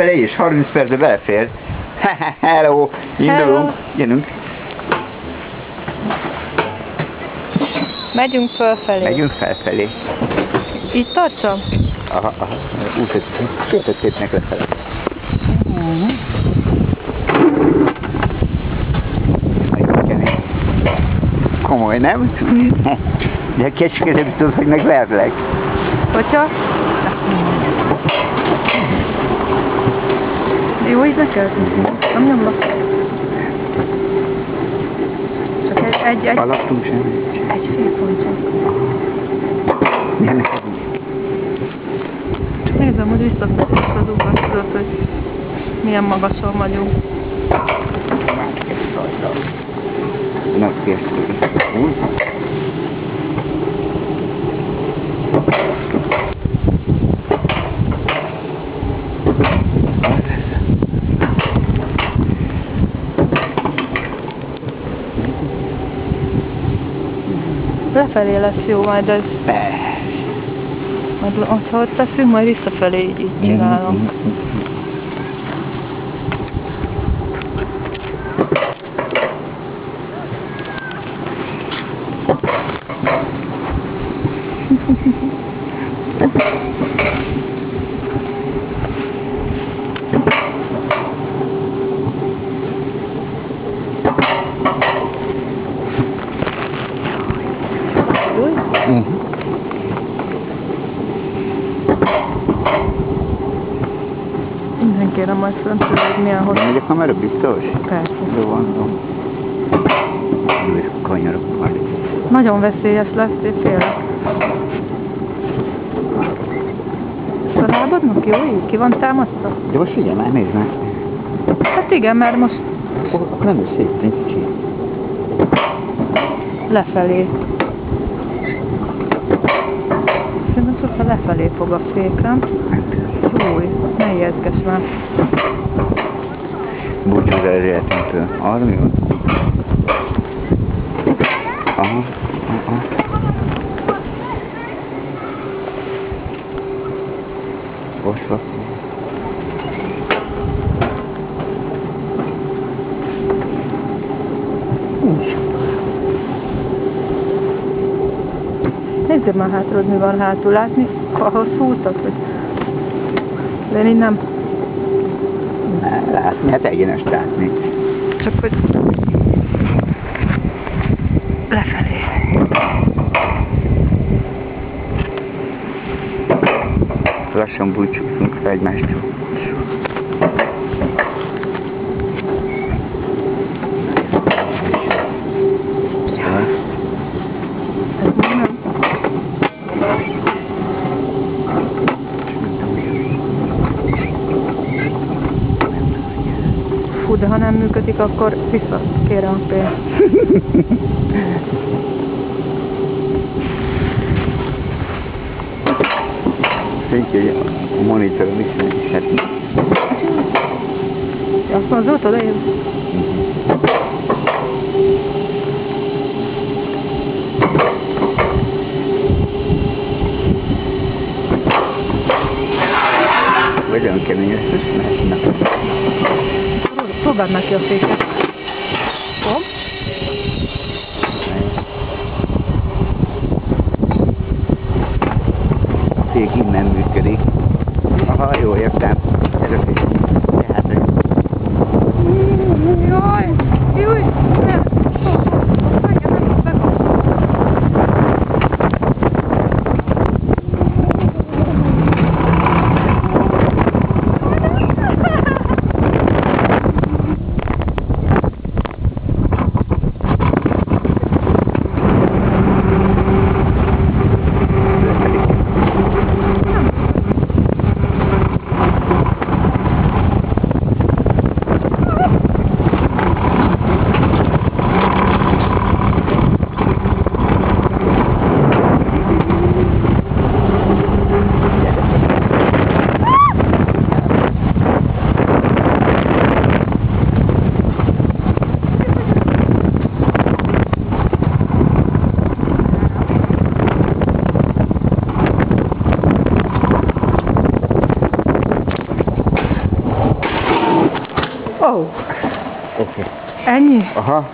Felé is, 30 percbe belefér. Hello, indulunk, gyerünk. Megyünk fölfelé. Megyünk felfelé. Így tartsam? Aha. Úgy szépnek lefele. Komoly, nem? De kecskére biztos, hogy megverlek. Hogyha? Jó, így neked? Nem nyomlak. Csak egy... Alattunk semmi. Egy fél pont csak. Milyen neked? Csak nézem, hogy visszafelé az ugat, tudod, hogy milyen magasan vagyunk. Nagy készítő. Lefelé lesz jó majd ez. Majd, ha ott leszünk, majd visszafelé így csinálom. Mindenkére majd föntről, hogy milyen hosszú. Nem megy a kamera biztos? Persze. Jó van. Jó, és kanyarok majd. Nagyon veszélyes lesz, én félek. A lábadnak jó így? Ki van támasztva? De most figyelj már, nézd már. Hát igen, mert most Akkor nem is szép, egy kicsit. lefelé. Szerintem csak ha lefelé fog a fékem. Júj, ne ijesztges már. Búcsúz az életünktől. Arra mi van? Aha. Most van. Nézzél már hátra, hogy mi van hátul. Látni a hosszú utat, hogy... De én így nem... Ne, látni, hát egyenes látni. Csak hogy... Lefelé. Lassan búcsúzunk fel egymástól. Ez még nem. Fú, de ha nem működik, akkor visszakérem a pénzt. Szerintem, hogy a monitoron visszahetni. Azt mondod, oda jön? Vagy olyan kemény lesz, mehetnek. Próbáld meg ki a féket. Jó? Fék innen működik. Aha, jó, értem. Ez a fék. Tehát, Jaj! Júj! Ne! Ó, Oké. ennyi? Aha.